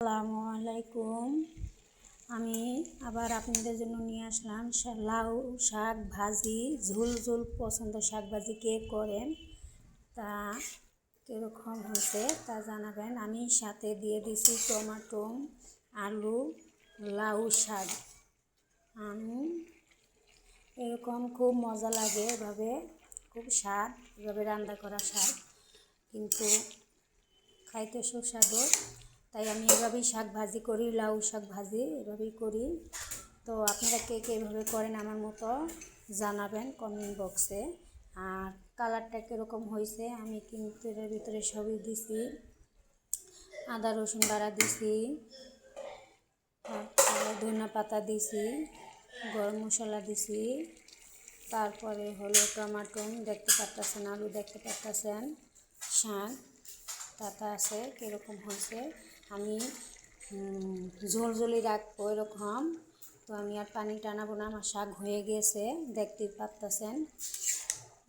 আসসালামু আলাইকুম। আমি আবার আপনাদের জন্য নিয়ে আসলাম লাউ শাক ভাজি। ঝোল ঝোল পছন্দ শাক ভাজি কে করেন, তা কীরকম হয়েছে তা জানাবেন। আমি সাথে দিয়ে দিছি টমেটো, আলু, লাউ শাক। আমি এরকম খুব মজা লাগে, এভাবে খুব স্বাদ, এভাবে রান্না করা স্বাদ, কিন্তু খাইতে সুস্বাদু। তাই আমি এভাবেই শাক ভাজি করি, লাউ শাক ভাজি এভাবেই করি। তো আপনারা কে কে এভাবে করেন আমার মতো জানাবেন কমেন্ট বক্সে। আর কালারটা কীরকম হয়েছে, আমি কিন্তু এর ভিতরে সবই দিছি, আদা রসুন বাড়া দিছি, তারপরে ধনিয়া পাতা দিছি, গরম মশলা দিছি, তারপরে হলো টমেটো দেখতে পাচ্ছেন, আলু দেখতে পাচ্ছেন, শাক পাতা আছে। কীরকম হয়েছে আমি ঝোল ঝোলই রাখবো এরকম। তো আমি আর পানি টানাবো না, আমার শাক হয়ে গেছে দেখতেই পাচ্ছেন।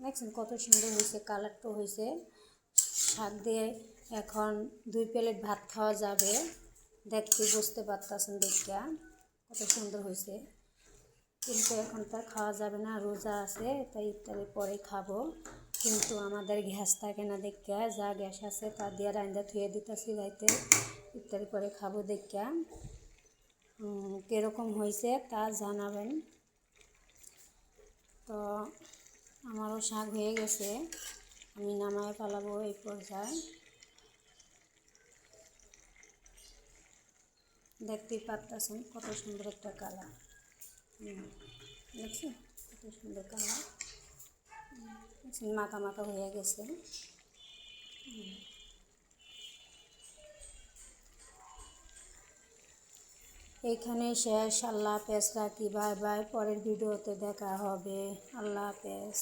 দেখছেন কত সুন্দর হয়েছে, কালারটা হয়েছে। শাক দিয়ে এখন 2 প্লেট ভাত খাওয়া যাবে, দেখতে বুঝতে পারতেছেন দেখা কত সুন্দর হয়েছে। কিন্তু এখন তো খাওয়া যাবে না, রোজা আছে, তাই ইফতারের পরে খাবো। কিন্তু আমাদের গ্যাস থাকে না দেখা, যা গ্যাস আছে তা দিয়ে রান্না থুয়ে দিতেছি, রাইতে ইফতারের পরে খাবো দেখা। কীরকম হয়েছে তা জানাবেন। তো আমারও শাক হয়ে গেছে, আমি নামায় পালাবো এই পর্যায়ে। দেখতেই পাচ্ছেন কত সুন্দর একটা কালার, দেখছি কত সুন্দর কালার, মাখা মাখা হয়ে গেছে। এইখানে শেষ। আল্লাহ হাফেজ, রাখি, বাই বাই। পরের ভিডিওতে দেখা হবে। আল্লাহ হাফেজ।